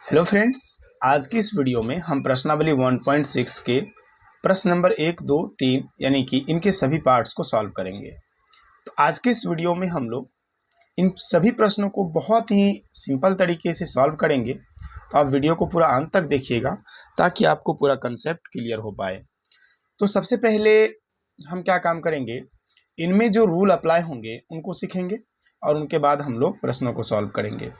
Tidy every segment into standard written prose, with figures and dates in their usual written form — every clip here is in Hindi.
हेलो फ्रेंड्स, आज की इस वीडियो में हम प्रश्नावली 1.6 के प्रश्न नंबर 1, 2, 3 यानी कि इनके सभी पार्ट्स को सॉल्व करेंगे। तो आज के इस वीडियो में हम लोग इन सभी प्रश्नों को बहुत ही सिंपल तरीके से सॉल्व करेंगे। तो आप वीडियो को पूरा अंत तक देखिएगा ताकि आपको पूरा कंसेप्ट क्लियर हो पाए। तो सबसे पहले हम क्या काम करेंगे, इनमें जो रूल अप्लाई होंगे उनको सीखेंगे और उनके बाद हम लोग प्रश्नों को सॉल्व करेंगे।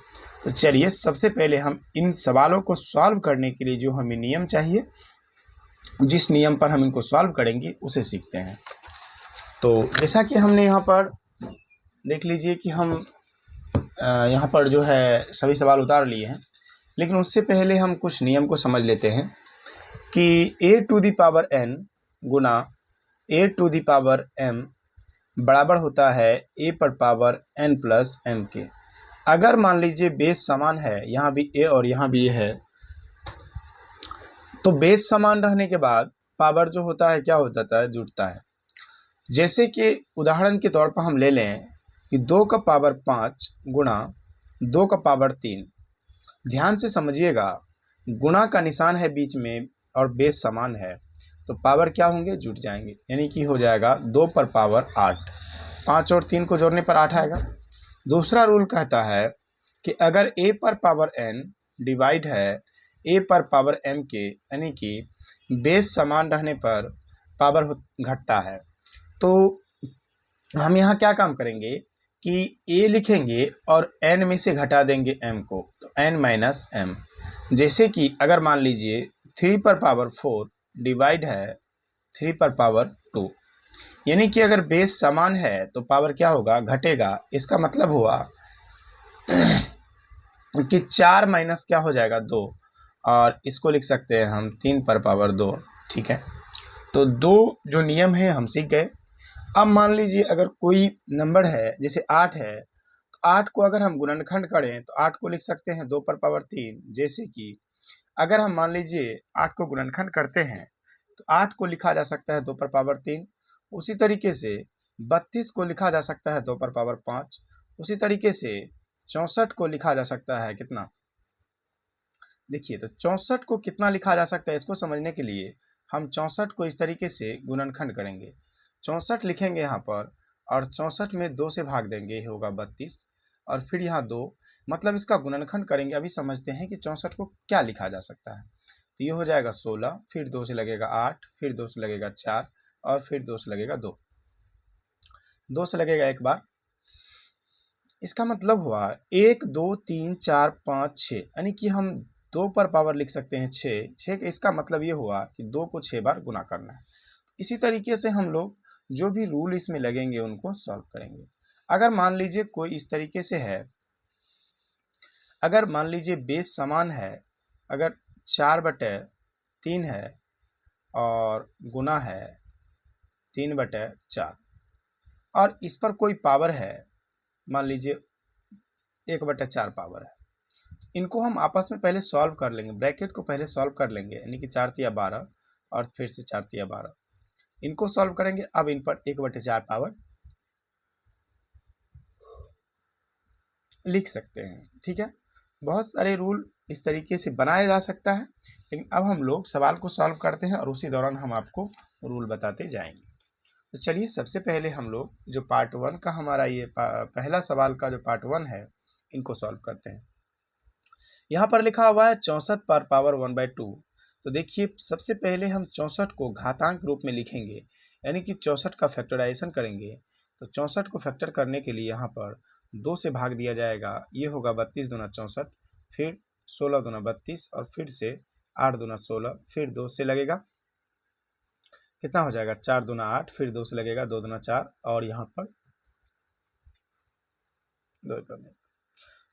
तो चलिए सबसे पहले हम इन सवालों को सॉल्व करने के लिए जो हमें नियम चाहिए, जिस नियम पर हम इनको सॉल्व करेंगे उसे सीखते हैं। तो जैसा कि हमने यहाँ पर देख लीजिए कि हम यहाँ पर जो है सभी सवाल उतार लिए हैं, लेकिन उससे पहले हम कुछ नियम को समझ लेते हैं कि a⁴n गुना a⁴m बराबर होता है a⁴n+m के। अगर मान लीजिए बेस समान है, यहाँ भी a और यहाँ भी a है, तो बेस समान रहने के बाद पावर जो होता है क्या हो जाता है, जुड़ता है। जैसे कि उदाहरण के तौर पर हम ले लें कि 2 का पावर 5 गुणा 2 का पावर 3। ध्यान से समझिएगा, गुणा का निशान है बीच में और बेस समान है, तो पावर क्या होंगे, जुट जाएंगे, यानी कि हो जाएगा 2 पर पावर 8। 5 और 3 को जोड़ने पर 8 आएगा। दूसरा रूल कहता है कि अगर a पर पावर n डिवाइड है a पर पावर m के, यानी कि बेस समान रहने पर पावर घटता है, तो हम यहाँ क्या काम करेंगे कि a लिखेंगे और n में से घटा देंगे m को, तो n-m। जैसे कि अगर मान लीजिए 3 पर पावर 4 डिवाइड है 3 पर पावर 2, यानी कि अगर बेस समान है तो पावर क्या होगा, घटेगा। इसका मतलब हुआ कि 4 माइनस क्या हो जाएगा, 2, और इसको लिख सकते हैं हम 3 पर पावर 2। ठीक है, तो 2 जो नियम है हम सीख गए। अब मान लीजिए अगर कोई नंबर है, जैसे 8 है, तो 8 को अगर हम गुणनखंड करें तो 8 को लिख सकते हैं 2 पर पावर 3। जैसे कि अगर हम मान लीजिए 8 को गुणनखंड करते हैं तो 8 को लिखा जा सकता है 2 पर पावर 3। उसी तरीके से 32 को लिखा जा सकता है 2 पर पावर 5। उसी तरीके से 64 को लिखा जा सकता है कितना, देखिए, तो 64 को कितना लिखा जा सकता है, इसको समझने के लिए हम 64 को इस तरीके से गुणनखंड करेंगे। 64 लिखेंगे यहाँ पर और 64 में 2 से भाग देंगे, ये होगा 32, और फिर यहाँ 2, मतलब इसका गुणनखंड करेंगे। अभी समझते हैं कि 64 को क्या लिखा जा सकता है। तो ये हो जाएगा 16, फिर 2 से लगेगा 8, फिर 2 से लगेगा 4, और फिर 2 से लगेगा 2, 2 से लगेगा एक बार। इसका मतलब हुआ 1, 2, 3, 4, 5, 6, यानी कि हम 2 पर पावर लिख सकते हैं 6। इसका मतलब ये हुआ कि 2 को 6 बार गुना करना है। इसी तरीके से हम लोग जो भी रूल इसमें लगेंगे उनको सॉल्व करेंगे। अगर मान लीजिए कोई इस तरीके से है, अगर मान लीजिए बेस समान है, अगर 4/3 है और गुना है 3/4, और इस पर कोई पावर है, मान लीजिए 1/4 पावर है, इनको हम आपस में पहले सॉल्व कर लेंगे। ब्रैकेट को पहले सॉल्व कर लेंगे, यानी कि 4×3 12 और फिर से 4×3 12, इनको सॉल्व करेंगे। अब इन पर 1/4 पावर लिख सकते हैं। ठीक है, बहुत सारे रूल इस तरीके से बनाया जा सकता है, लेकिन अब हम लोग सवाल को सॉल्व करते हैं और उसी दौरान हम आपको रूल बताते जाएंगे। तो चलिए सबसे पहले हम लोग जो पार्ट 1 का हमारा ये पहला सवाल का जो पार्ट 1 है, इनको सॉल्व करते हैं। यहाँ पर लिखा हुआ है 64 पर पावर 1/2। तो देखिए सबसे पहले हम 64 को घातांक रूप में लिखेंगे, यानी कि 64 का फैक्टराइजेशन करेंगे। तो 64 को फैक्टर करने के लिए यहाँ पर 2 से भाग दिया जाएगा, ये होगा 32 दूना 64, फिर 16 दूना 32, और फिर से 8 दूना 16, फिर 2 से लगेगा, कितना हो जाएगा 4 दूना 8, फिर 2 से लगेगा 2 दूना 4, और यहाँ पर 2 करने।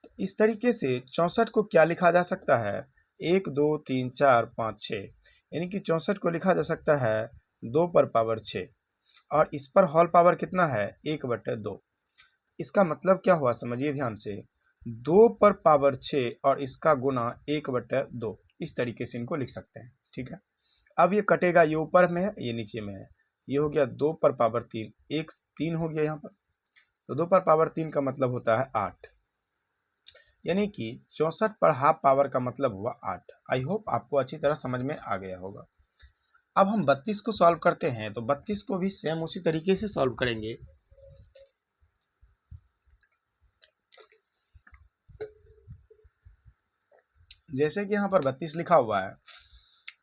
तो इस तरीके से 64 को क्या लिखा जा सकता है, 1, 2, 3, 4, 5, 6, यानी कि 64 को लिखा जा सकता है 2 पर पावर 6, और इस पर होल पावर कितना है, 1/2। इसका मतलब क्या हुआ, समझिए ध्यान से, 2 पर पावर 6 और इसका गुना 1/2, इस तरीके से इनको लिख सकते हैं। ठीक है, अब ये कटेगा, ये ऊपर में है ये नीचे में है, ये हो गया 2 पर पावर 3, एक 3 हो गया यहाँ पर, तो 2 पर पावर 3 का मतलब होता है 8। यानी कि 64 पर हाफ पावर का मतलब हुआ 8। आई होप आपको अच्छी तरह समझ में आ गया होगा। अब हम 32 को सॉल्व करते हैं, तो 32 को भी सेम उसी तरीके से सॉल्व करेंगे। जैसे कि यहाँ पर 32 लिखा हुआ है,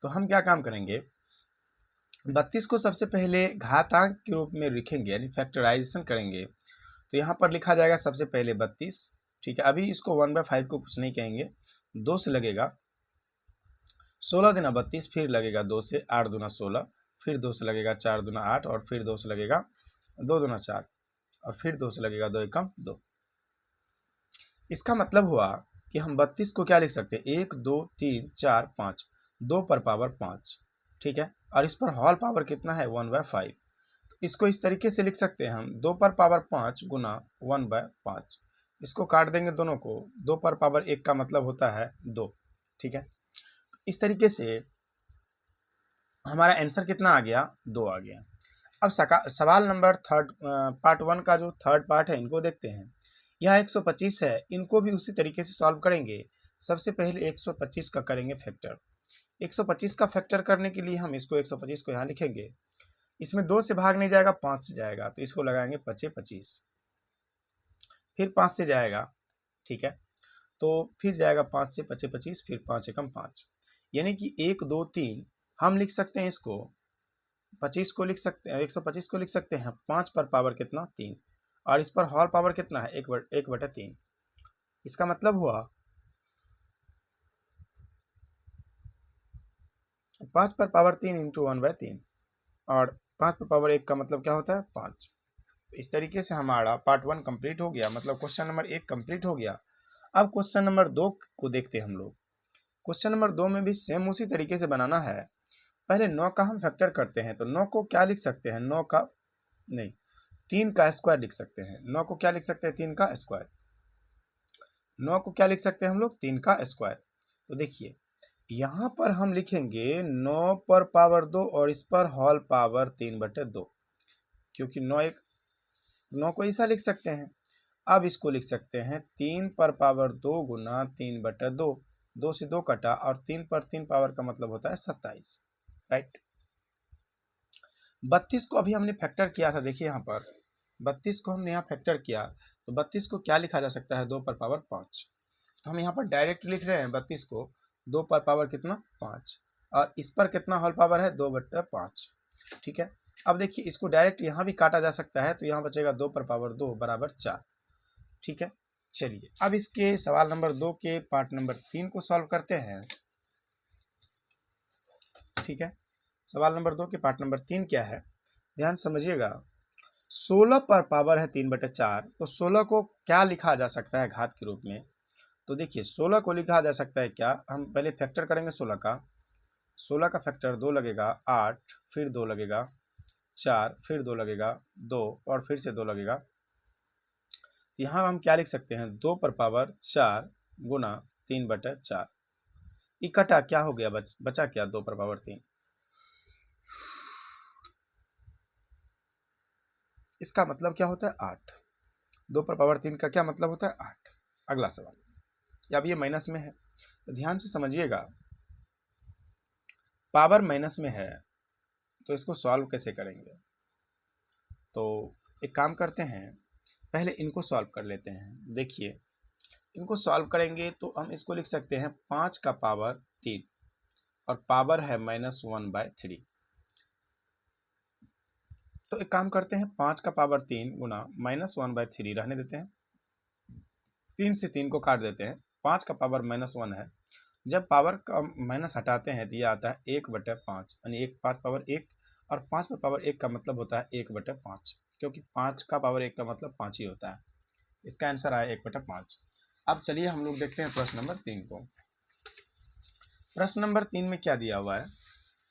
तो हम क्या काम करेंगे, 32 को सबसे पहले घातांक के रूप में लिखेंगे, यानी फैक्टराइजेशन करेंगे। तो यहाँ पर लिखा जाएगा सबसे पहले 32, ठीक है। अभी इसको 1/5 को कुछ नहीं कहेंगे, 2 से लगेगा, 16 दूना 32, फिर लगेगा 2 से, 8 दूना 16, फिर 2 से लगेगा 4 दूना 8, और फिर 2 से लगेगा 2 दूना 4, और फिर 2 से लगेगा 2 एकम 2। इसका मतलब हुआ कि हम 32 को क्या लिख सकते हैं, 1 2 3 4 5, 2 पर पावर 5, ठीक है। और इस पर होल पावर कितना है, 1/5। इसको इस तरीके से लिख सकते हैं हम, 2 पर पावर 5 गुना 1/5। इसको काट देंगे दोनों को, 2 पर पावर 1 का मतलब होता है 2, ठीक है। इस तरीके से हमारा आंसर कितना आ गया, 2 आ गया। अब सवाल नंबर पार्ट 1 का जो थर्ड पार्ट है, इनको देखते हैं। यह 125 है, इनको भी उसी तरीके से सॉल्व करेंगे। सबसे पहले 125 का करेंगे फैक्टर। 125 का फैक्टर करने के लिए हम इसको 125 को यहाँ लिखेंगे, इसमें 2 से भाग नहीं जाएगा, 5 से जाएगा, तो इसको लगाएंगे 25, फिर 5 से जाएगा, ठीक है। तो फिर जाएगा 5 से 25, फिर 5 एकम 5, यानी कि 1 2 3 हम लिख सकते हैं इसको, 25 को लिख सकते हैं, 125 को लिख सकते हैं 5 पर पावर कितना, 3, और इस पर होल पावर कितना है, 1/3। इसका मतलब हुआ 5 पर पावर 3 इंटू 1/3, और 5 पर पावर 1 का मतलब क्या होता है, 5। तो इस तरीके से हमारा पार्ट 1 कंप्लीट हो गया, मतलब क्वेश्चन नंबर 1 कंप्लीट हो गया। अब क्वेश्चन नंबर 2 को देखते हैं हम लोग। क्वेश्चन नंबर 2 में भी सेम उसी तरीके से बनाना है। पहले 9 का हम फैक्टर करते हैं, तो 9 को क्या लिख सकते हैं, 9 का नहीं, 3 का स्क्वायर लिख सकते हैं। 9 को क्या लिख सकते हैं, 3 का स्क्वायर। 9 को क्या लिख सकते हैं हम लोग, 3 का स्क्वायर। तो देखिए यहाँ पर हम लिखेंगे 9 पर पावर 2, और इस पर होल पावर 3/2, क्योंकि 9 को ऐसा लिख सकते हैं। अब इसको लिख सकते हैं 3 पर पावर 2 गुना 3/2, 2 से 2 कटा, और 3 पर 3 पावर का मतलब होता है 27, राइट। 32 को अभी हमने फैक्टर किया था, देखिए यहाँ पर 32 को हमने यहाँ फैक्टर किया, तो 32 को क्या लिखा जा सकता है, 2 पर पावर 5। तो हम यहाँ पर डायरेक्ट लिख रहे हैं 32 को 2 पर पावर कितना, 5, और इस पर कितना होल पावर है, 2/5, ठीक है। अब देखिए इसको डायरेक्ट यहाँ भी काटा जा सकता है, तो यहाँ बचेगा 2 पर पावर 2 बराबर 4, ठीक है। चलिए अब इसके सवाल नंबर 2 के पार्ट नंबर 3 को सॉल्व करते हैं, ठीक है। सवाल नंबर 2 के पार्ट नंबर 3 क्या है, ध्यान समझिएगा। 16 पर पावर है 3/4, तो 16 को क्या लिखा जा सकता है घात के रूप में, तो देखिए 16 को लिखा जा सकता है क्या, हम पहले फैक्टर करेंगे 16 का। 16 का फैक्टर 2 लगेगा, 8, फिर 2 लगेगा, 4, फिर 2 लगेगा, 2, और फिर से 2 लगेगा। यहाँ हम क्या लिख सकते हैं, 2 पर पावर 4 गुना 3/4, इकट्ठा क्या हो गया, बचा क्या, 2 पर पावर 3। इसका मतलब क्या होता है, 8। 2 पर पावर 3 का क्या मतलब होता है, 8। अगला सवाल, अब ये माइनस में है, तो ध्यान से समझिएगा। पावर माइनस में है, तो इसको सॉल्व कैसे करेंगे, तो एक काम करते हैं, पहले इनको सॉल्व कर लेते हैं। देखिए इनको सॉल्व करेंगे तो हम इसको लिख सकते हैं 5 का पावर 3, और पावर है -1/3। तो एक काम करते हैं, 5 का पावर 3 गुना -1/3 रहने देते हैं, 3 से 3 को काट देते हैं, 5 का पावर -1 है। जब पावर का माइनस हटाते हैं तो यह आता है 1/5, यानी 5 पावर 1, और 5 पर पावर 1 का मतलब होता है 1/5, क्योंकि 5 का पावर 1 का मतलब 5 ही होता है। इसका आंसर आया 1/5। अब चलिए हम लोग देखते हैं प्रश्न नंबर 3 को। प्रश्न नंबर 3 में क्या दिया हुआ है,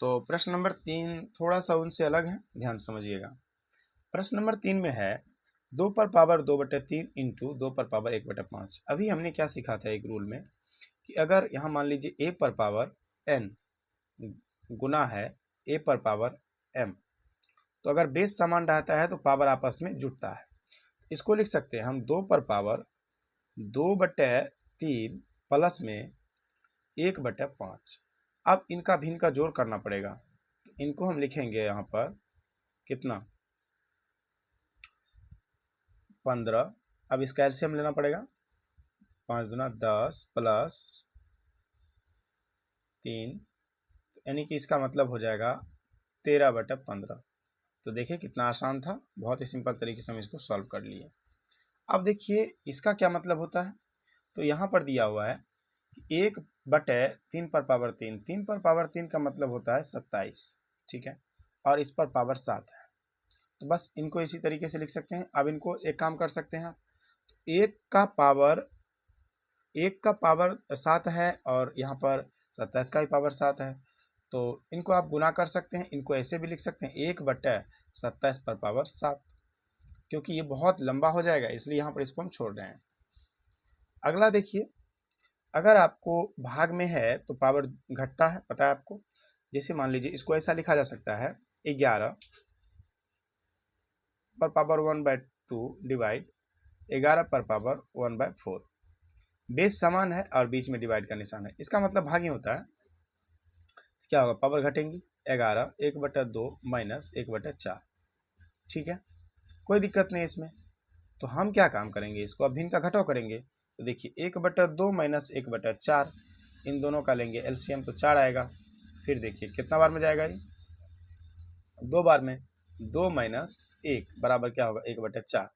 तो प्रश्न नंबर 3 थोड़ा सा उनसे अलग है, ध्यान समझिएगा। प्रश्न नंबर 3 में है 2 पर पावर 2/3 इंटू 2 पर पावर 1/5। अभी हमने क्या सीखा था एक रूल में, कि अगर यहाँ मान लीजिए a पर पावर n गुना है a पर पावर m, तो अगर बेस समान रहता है तो पावर आपस में जुड़ता है। इसको लिख सकते हैं हम 2 पर पावर 2/3 3 प्लस में 1/5। अब इनका भिन्न का जोड़ करना पड़ेगा, इनको हम लिखेंगे यहाँ पर कितना 15। अब इसका एलसीएम लेना पड़ेगा, 5 दूना 10 प्लस 3, यानी कि इसका मतलब हो जाएगा 13/15। तो देखिए कितना आसान था, बहुत ही सिंपल तरीके से हम इसको सॉल्व कर लिए। अब देखिए इसका क्या मतलब होता है, तो यहाँ पर दिया हुआ है कि 1/3 पर पावर 3, 3 पर पावर 3 का मतलब होता है 27, ठीक है, और इस पर पावर 7 है। तो बस इनको इसी तरीके से लिख सकते हैं। अब इनको एक काम कर सकते हैं, एक का पावर 7 है और यहाँ पर 27 का भी पावर 7 है, तो इनको आप गुना कर सकते हैं। इनको ऐसे भी लिख सकते हैं 1/27 पर पावर 7, क्योंकि ये बहुत लंबा हो जाएगा इसलिए यहाँ पर इसको हम छोड़ रहे हैं। अगला देखिए, अगर आपको भाग में है तो पावर घटता है, पता है आपको। जैसे मान लीजिए इसको ऐसा लिखा जा सकता है 11 पर पावर 1/2 डिवाइड 11 पर पावर 1/4। बेस समान है और बीच में डिवाइड का निशान है, इसका मतलब भागी होता है। क्या होगा, पावर घटेंगी, 11 1/2 माइनस 1/4, ठीक है, कोई दिक्कत नहीं इसमें। तो हम क्या काम करेंगे, इसको अब भिन्न का घटाव करेंगे। तो देखिए 1/2 माइनस 1/4, इन दोनों का लेंगे एलसीएम तो 4 आएगा। फिर देखिए कितना बार में जाएगा, ये 2 बार में, 2 माइनस 1 बराबर क्या होगा 1/4।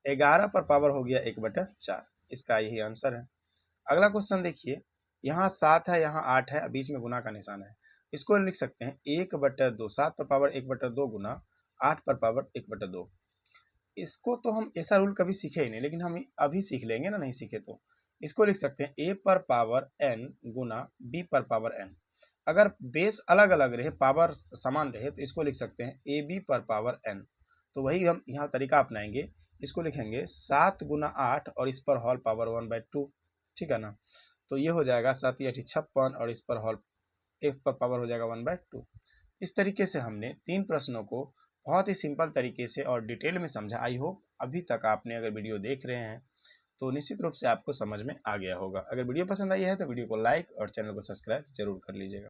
11 पर पावर हो गया 1/4, इसका यही आंसर है। अगला क्वेश्चन देखिए, यहाँ 7 है, यहाँ 8 है, बीच में गुना का निशान है। इसको लिख सकते हैं 1/2, 7 पर पावर 1/2 गुना 8 पर पावर 1/2। इसको तो हम ऐसा रूल कभी सीखे ही नहीं, लेकिन हम अभी सीख लेंगे ना, नहीं सीखे तो। इसको लिख सकते हैं a पर पावर n गुना b पर पावर n। अगर बेस अलग अलग रहे, पावर समान रहे, तो इसको लिख सकते हैं ab पर पावर n। तो वही हम यहाँ तरीका अपनाएंगे, इसको लिखेंगे 7 गुना 8 और इस पर होल पावर 1/2, ठीक है ना। तो ये हो जाएगा 7 × 8 = 56 और इस पर होल एक पर पावर हो जाएगा 1/2। इस तरीके से हमने 3 प्रश्नों को बहुत ही सिंपल तरीके से और डिटेल में समझा। आई होप अभी तक आपने अगर वीडियो देख रहे हैं तो निश्चित रूप से आपको समझ में आ गया होगा। अगर वीडियो पसंद आई है तो वीडियो को लाइक और चैनल को सब्सक्राइब जरूर कर लीजिएगा।